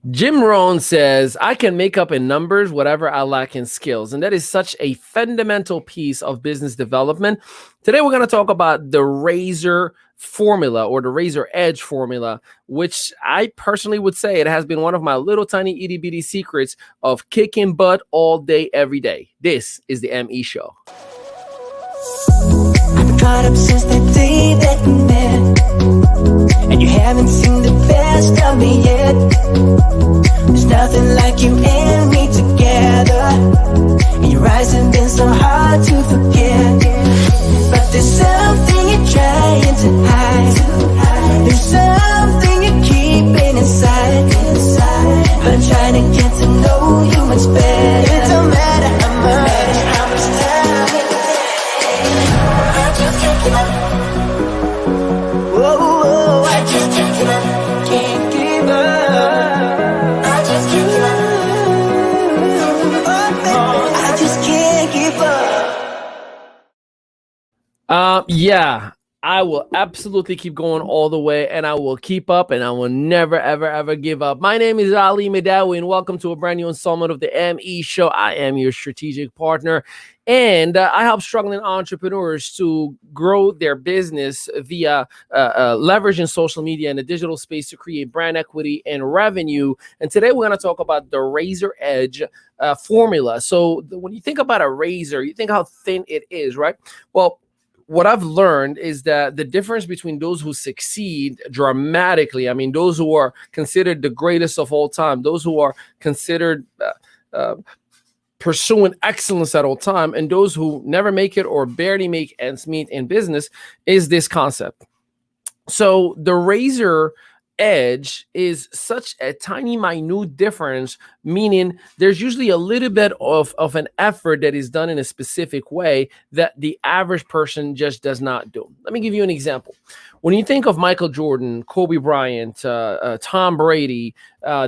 Jim Rohn says, I can make up in numbers whatever I lack in skills. And that is such a fundamental piece of business development. Today, we're going to talk about the razor formula or the razor edge formula, which I personally would say it has been one of my little tiny itty bitty secrets of kicking butt all day, every day. This is the ME Show. I've been caught up since the day that we met, and you haven't seen the best of me yet. There's nothing like you and me together, and your eyes have been so hard to forget. But there's something you're trying to hide. There's something you're keeping inside. But I'm trying to get to know you much better. It don't matter how much time it takes. I just can't give up. Whoa, I just can't give up. Can't give up. I just can't give up. Oh, I just can't give up. Yeah, I will absolutely keep going all the way, and I will keep up, and I will never, ever, ever give up. My name is Ali Medawi, and welcome to a brand new installment of the ME Show. I am your strategic partner, and I help struggling entrepreneurs to grow their business via leveraging social media and the digital space to create brand equity and revenue. And today we're going to talk about the razor edge formula. So when you think about a razor, you think how thin it is, right? Well, what I've learned is that the difference between those who succeed dramatically, I mean, those who are considered the greatest of all time, those who are considered pursuing excellence at all time, and those who never make it or barely make ends meet in business, is this concept. So the razor edge is such a tiny, minute difference, meaning there's usually a little bit of an effort that is done in a specific way that the average person just does not do. Let me give you an example. When you think of Michael Jordan, Kobe Bryant, Tom Brady,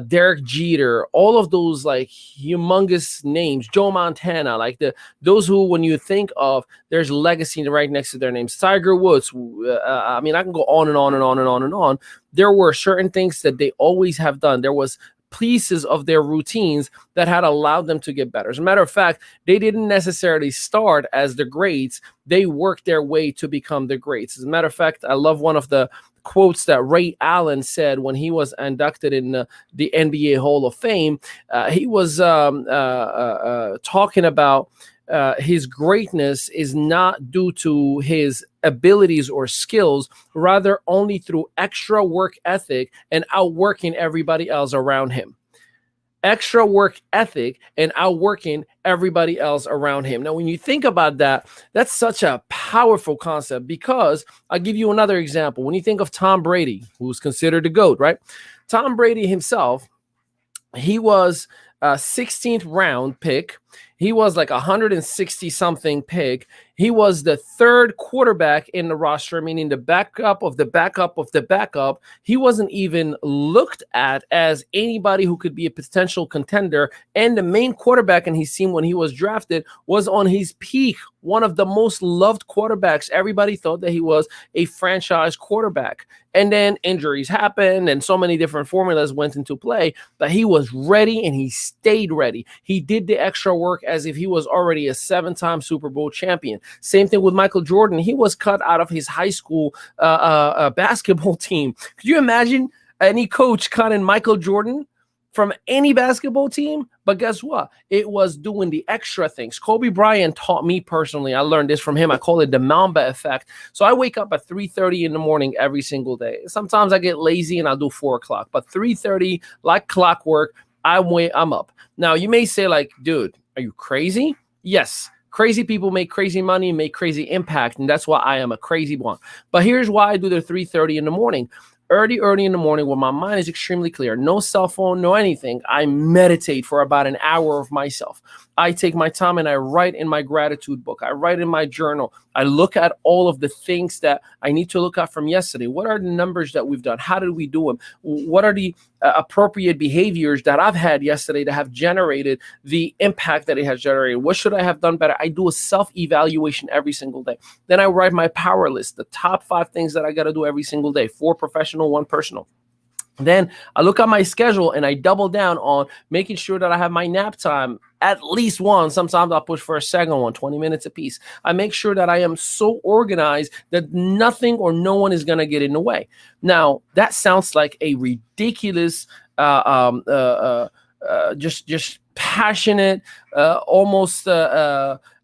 Derek Jeter, all of those like humongous names, Joe Montana, like those who, when you think of, there's legacy right next to their names. Tiger Woods. I mean, I can go on and on and on and on and on. There were certain things that they always have done. There was pieces of their routines that had allowed them to get better. As a matter of fact, they didn't necessarily start as the greats. They worked their way to become the greats. As a matter of fact, I love one of the quotes that Ray Allen said when he was inducted in the NBA Hall of Fame. He was talking about his greatness is not due to his abilities or skills, rather only through extra work ethic and outworking everybody else around him. Extra work ethic and outworking everybody else around him. Now, when you think about that, that's such a powerful concept, because I'll give you another example. When you think of Tom Brady, who's considered the GOAT, right? Tom Brady himself, he was a 16th round pick. He was like 160 something pick. He was the third quarterback in the roster, meaning the backup of the backup of the backup. He wasn't even looked at as anybody who could be a potential contender. And the main quarterback in his team when he was drafted was on his peak, one of the most loved quarterbacks. Everybody thought that he was a franchise quarterback. And then injuries happened and so many different formulas went into play, but he was ready and he stayed ready. He did the extra work as if he was already a 7-time Super Bowl champion. Same thing with Michael Jordan. He was cut out of his high school basketball team. Could you imagine any coach cutting Michael Jordan from any basketball team? But guess what? It was doing the extra things. Kobe Bryant taught me personally. I learned this from him. I call it the Mamba effect. So I wake up at 3:30 in the morning every single day. Sometimes I get lazy and I'll do 4 o'clock. But 3:30, like clockwork, I'm up. Now, you may say like, dude, are you crazy? Yes. Crazy people make crazy money, make crazy impact. And that's why I am a crazy one. But here's why I do the 3:30 in the morning. Early in the morning when my mind is extremely clear, no cell phone, no anything, I meditate for about an hour of myself. I take my time and I write in my gratitude book. I write in my journal. I look at all of the things that I need to look at from yesterday. What are the numbers that we've done? How did we do them? What are the appropriate behaviors that I've had yesterday that have generated the impact that it has generated? What should I have done better? I do a self-evaluation every single day. Then I write my power list, the top 5 things that I got to do every single day, 4 professional, 1 personal. Then I look at my schedule and I double down on making sure that I have my nap time at least one. Sometimes I'll push for a second one, 20 minutes apiece. I make sure that I am so organized that nothing or no one is going to get in the way. Now, that sounds like a ridiculous, just passionate, almost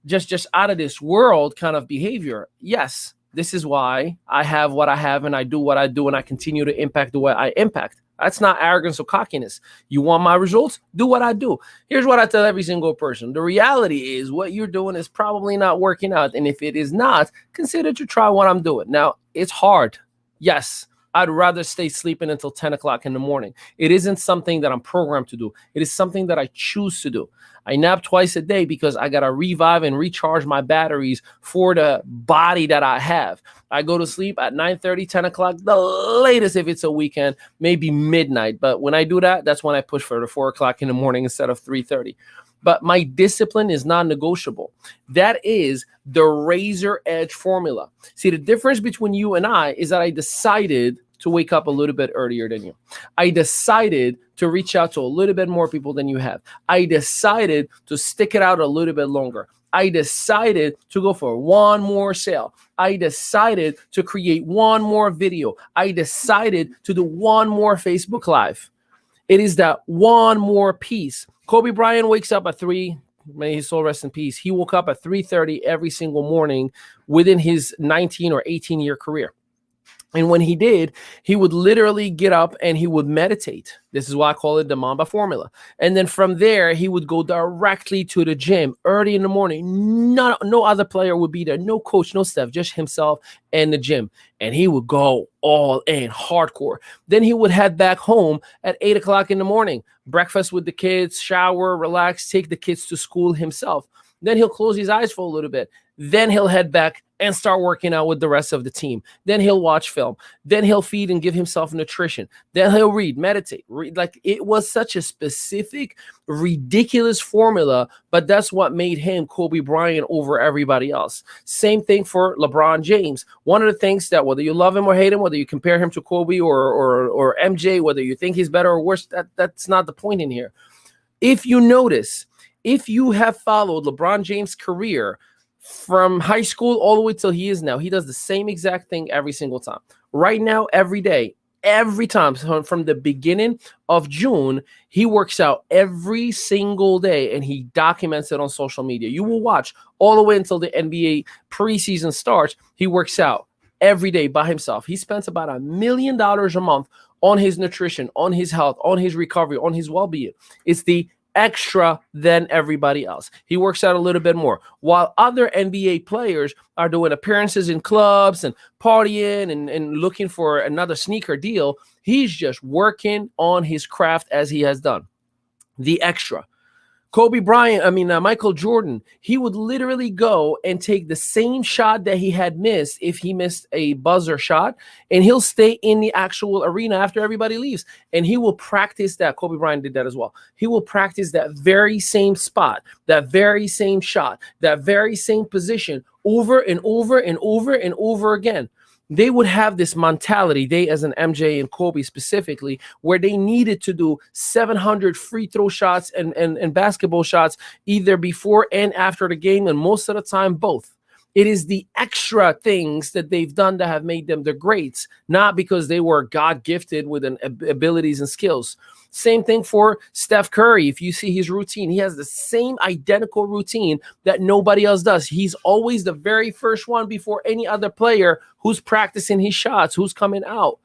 just out of this world kind of behavior. Yes, this is why I have what I have and I do what I do and I continue to impact the way I impact. That's not arrogance or cockiness. You want my results? Do what I do. Here's what I tell every single person. The reality is what you're doing is probably not working out. And if it is not, consider to try what I'm doing. Now, it's hard. Yes, I'd rather stay sleeping until 10 o'clock in the morning. It isn't something that I'm programmed to do. It is something that I choose to do. I nap twice a day because I got to revive and recharge my batteries for the body that I have. I go to sleep at 9:30, 10 o'clock, the latest if it's a weekend, maybe midnight. But when I do that, that's when I push for the 4 o'clock in the morning instead of 3:30. But my discipline is non-negotiable. That is the razor edge formula. See, the difference between you and I is that I decided to wake up a little bit earlier than you. I decided to reach out to a little bit more people than you have. I decided to stick it out a little bit longer. I decided to go for one more sale. I decided to create one more video. I decided to do one more Facebook Live. It is that one more piece. Kobe Bryant wakes up at 3. May his soul rest in peace. He woke up at 3:30 every single morning within his 19 or 18-year career. And when he did, he would literally get up and he would meditate. This is why I call it the Mamba formula. And then from there, he would go directly to the gym early in the morning. No other player would be there. No coach, no staff, just himself and the gym. And he would go all in, hardcore. Then he would head back home at 8 o'clock in the morning, breakfast with the kids, shower, relax, take the kids to school himself. Then he'll close his eyes for a little bit. Then he'll head back and start working out with the rest of the team. Then he'll watch film. Then he'll feed and give himself nutrition. Then he'll read, meditate. Like, it was such a specific, ridiculous formula, but that's what made him Kobe Bryant over everybody else. Same thing for LeBron James. One of the things that, whether you love him or hate him, whether you compare him to Kobe or MJ, whether you think he's better or worse, that's not the point in here. If you notice, if you have followed LeBron James' career from high school all the way till he is now, he does the same exact thing every single time. Right now, every day, every time, from the beginning of June, he works out every single day and he documents it on social media. You will watch all the way until the NBA preseason starts. He works out every day by himself. He spends about $1 million a month on his nutrition, on his health, on his recovery, on his well-being. It's the extra than everybody else. He works out a little bit more. While other NBA players are doing appearances in clubs and partying and looking for another sneaker deal, he's just working on his craft as he has done. The extra. Michael Jordan, he would literally go and take the same shot that he had missed if he missed a buzzer shot, and he'll stay in the actual arena after everybody leaves, and he will practice that. Kobe Bryant did that as well. He will practice that very same spot, that very same shot, that very same position over and over and over and over again. They would have this mentality, they as an MJ and Kobe specifically, where they needed to do 700 free throw shots and basketball shots either before and after the game, and most of the time both. It is the extra things that they've done that have made them the greats, not because they were God-gifted with abilities and skills. Same thing for Steph Curry. If you see his routine, he has the same identical routine that nobody else does. He's always the very first one before any other player who's practicing his shots, who's coming out.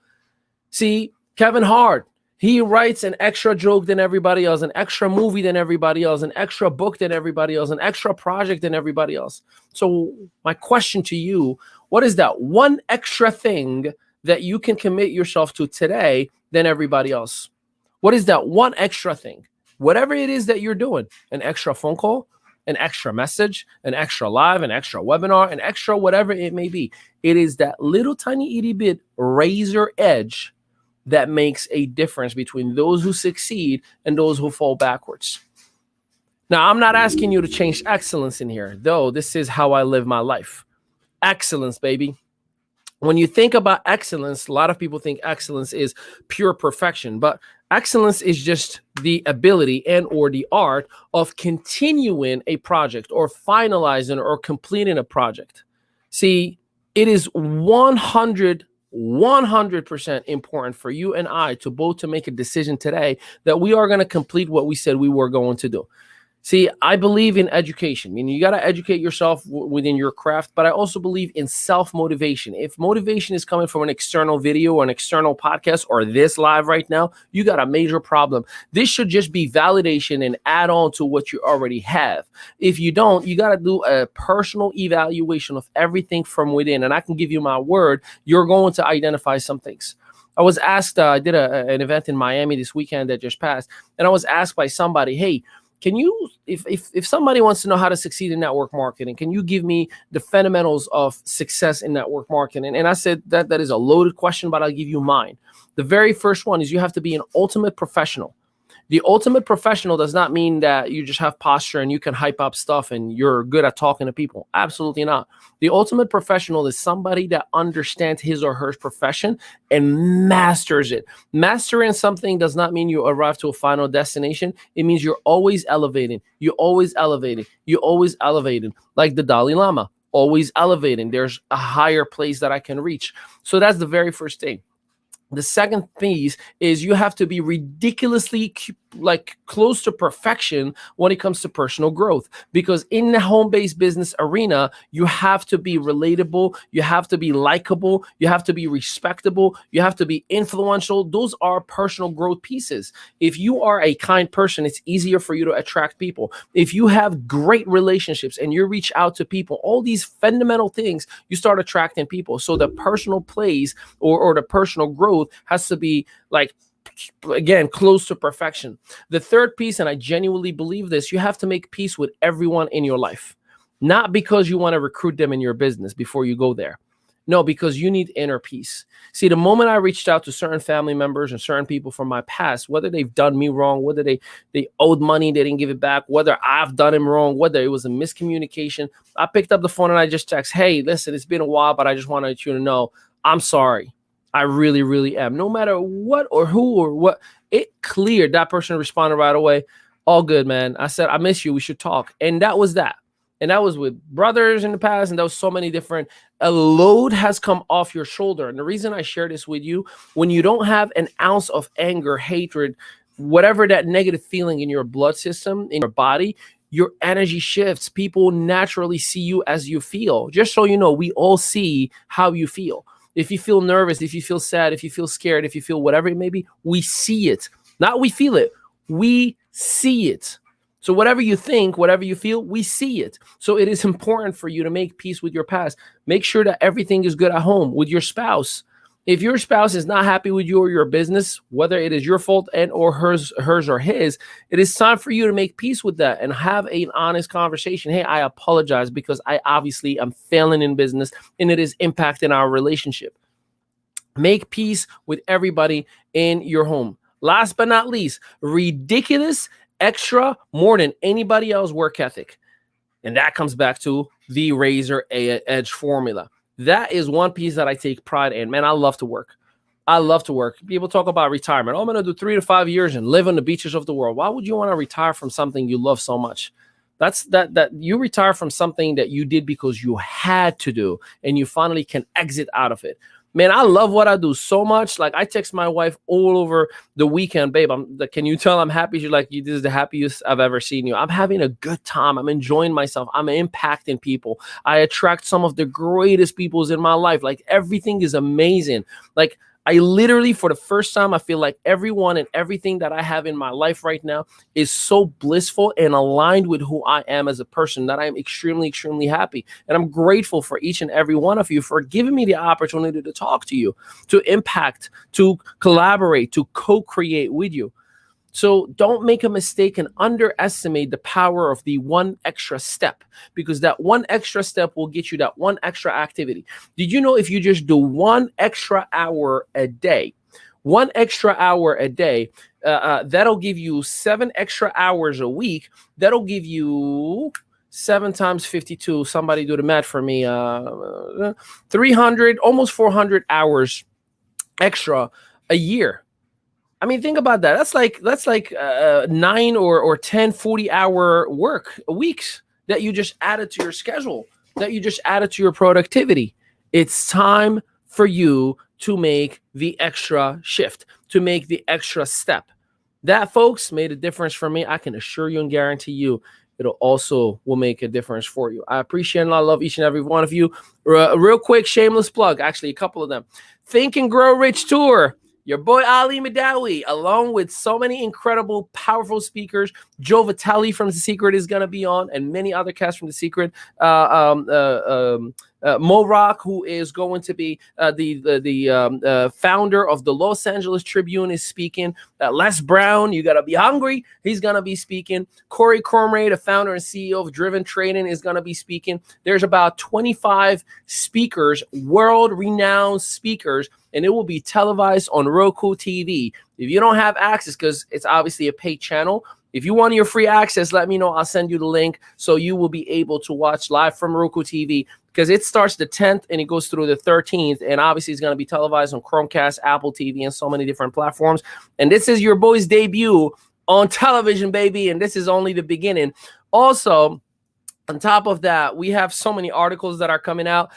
See, Kevin Hart, he writes an extra joke than everybody else, an extra movie than everybody else, an extra book than everybody else, an extra project than everybody else. So my question to you, what is that one extra thing that you can commit yourself to today than everybody else? What is that one extra thing? Whatever it is that you're doing, an extra phone call, an extra message, an extra live, an extra webinar, an extra whatever it may be. It is that little tiny itty bit razor edge that makes a difference between those who succeed and those who fall backwards. Now, I'm not asking you to change excellence in here, though this is how I live my life. Excellence, baby. When you think about excellence, a lot of people think excellence is pure perfection, but excellence is just the ability and or the art of continuing a project or finalizing or completing a project. See, it is 100% important for you and I to both to make a decision today that we are going to complete what we said we were going to do. See, I believe in education. I mean, you got to educate yourself within your craft, but I also believe in self-motivation. If motivation is coming from an external video or an external podcast or this live right now, you got a major problem. This should just be validation and add on to what you already have. If you don't, you got to do a personal evaluation of everything from within. And I can give you my word, you're going to identify some things. I was asked, I did an event in Miami this weekend that just passed, and I was asked by somebody, hey, can you, if somebody wants to know how to succeed in network marketing, can you give me the fundamentals of success in network marketing? And I said that is a loaded question, but I'll give you mine. The very first one is you have to be an ultimate professional. The ultimate professional does not mean that you just have posture and you can hype up stuff and you're good at talking to people. Absolutely not. The ultimate professional is somebody that understands his or her profession and masters it. Mastering something does not mean you arrive to a final destination. It means you're always elevating. You're always elevating. You're always elevating. Like the Dalai Lama, always elevating. There's a higher place that I can reach. So that's the very first thing. The second piece is you have to be ridiculously close to perfection when it comes to personal growth, because in the home-based business arena, you have to be relatable, you have to be likable, you have to be respectable, you have to be influential. Those are personal growth pieces. If you are a kind person, it's easier for you to attract people. If you have great relationships and you reach out to people, all these fundamental things, you start attracting people. So the personal plays or the personal growth has to be again, close to perfection. The third piece, and I genuinely believe this, you have to make peace with everyone in your life. Not because you want to recruit them in your business before you go there. No, because you need inner peace. See, the moment I reached out to certain family members and certain people from my past, whether they've done me wrong, whether they owed money, they didn't give it back, whether I've done them wrong, whether it was a miscommunication, I picked up the phone and I just text, hey, listen, it's been a while, but I just wanted you to know I'm sorry. I really, really am. No matter what or who or what, it cleared. That person responded right away. All good, man. I said, I miss you. We should talk. And that was that. And that was with brothers in the past. And there was so many different, a load has come off your shoulder. And the reason I share this with you, when you don't have an ounce of anger, hatred, whatever that negative feeling in your blood system, in your body, your energy shifts. People naturally see you as you feel. Just so you know, we all see how you feel. If you feel nervous, if you feel sad, if you feel scared, if you feel whatever it may be, we see it. Not we feel it. We see it. So whatever you think, whatever you feel, we see it. So it is important for you to make peace with your past. Make sure that everything is good at home with your spouse. If your spouse is not happy with you or your business, whether it is your fault and or hers or his, it is time for you to make peace with that and have an honest conversation. Hey, I apologize because I obviously am failing in business and it is impacting our relationship. Make peace with everybody in your home. Last but not least, ridiculous, extra, more than anybody else work ethic. And that comes back to the razor edge formula. That is one piece that I take pride in. Man, I love to work. I love to work. People talk about retirement. Oh, I'm going to do 3 to 5 years and live on the beaches of the world. Why would you want to retire from something you love so much? That's that you retire from something that you did because you had to do and you finally can exit out of it. Man, I love what I do so much. Like, I text my wife all over the weekend, babe, can you tell I'm happy? She's like, this is the happiest I've ever seen you. I'm having a good time. I'm enjoying myself. I'm impacting people. I attract some of the greatest peoples in my life. Like, everything is amazing. Like, I literally, for the first time, I feel like everyone and everything that I have in my life right now is so blissful and aligned with who I am as a person that I'm extremely, extremely happy. And I'm grateful for each and every one of you for giving me the opportunity to talk to you, to impact, to collaborate, to co-create with you. So don't make a mistake and underestimate the power of the one extra step, because that one extra step will get you that one extra activity. Did you know if you just do 1 extra hour a day, 1 extra hour a day, that'll give you 7 extra hours a week. That'll give you 7 times 52. Somebody do the math for me. 300, almost 400 hours extra a year. I mean, think about that. That's like 9 or 10 40-hour work weeks that you just added to your schedule, that you just added to your productivity. It's time for you to make the extra shift, to make the extra step. That, folks, made a difference for me. I can assure you and guarantee you it'll also will make a difference for you. I appreciate and I love each and every one of you. Real quick, shameless plug, actually a couple of them. Think and Grow Rich Tour. Your boy Ali Madawi, along with so many incredible, powerful speakers. Joe Vitale from The Secret is going to be on, and many other cast from The Secret. Mo Rock, who is going to be the founder of the Los Angeles Tribune, is speaking. Les Brown, you got to be hungry. He's going to be speaking. Corey Cormray, the founder and CEO of Driven Trading, is going to be speaking. There's about 25 speakers, world-renowned speakers, and it will be televised on Roku TV. If you don't have access, because it's obviously a paid channel, if you want your free access, let me know. I'll send you the link so you will be able to watch live from Roku TV, because it starts the 10th and it goes through the 13th. And obviously it's going to be televised on Chromecast, Apple TV, and so many different platforms. And this is your boy's debut on television, baby. And this is only the beginning. Also, on top of that, we have so many articles that are coming out.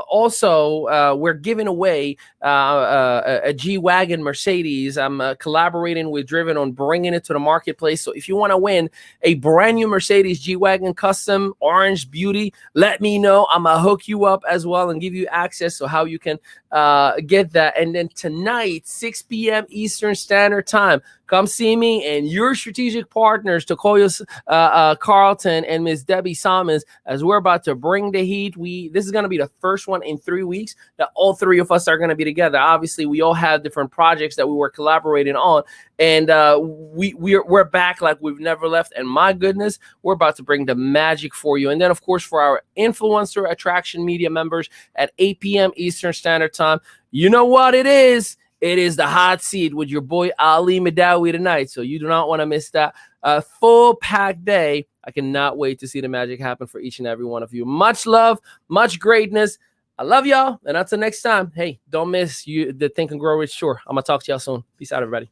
Also, we're giving away a G-Wagon Mercedes. I'm collaborating with Driven on bringing it to the marketplace. So if you want to win a brand new Mercedes G-Wagon Custom Orange Beauty, let me know. I'm going to hook you up as well and give you access so how you can get that. And then tonight, 6 p.m. Eastern Standard Time, come see me and your strategic partners, Takoya Carlton and Miss Debbie Salmons, as we're about to bring the heat. This is going to be the first one in 3 weeks that all three of us are going to be together. Obviously, we all have different projects that we were collaborating on, and we're back like we've never left. And my goodness, we're about to bring the magic for you. And then, of course, for our influencer attraction media members at 8 p.m. Eastern Standard Time, you know what it is. It is the hot seat with your boy Ali Madawi tonight. So you do not want to miss that. A full packed day. I cannot wait to see the magic happen for each and every one of you. Much love, much greatness. I love y'all. And until next time, hey, don't miss the Think and Grow Rich Tour. I'm going to talk to y'all soon. Peace out, everybody.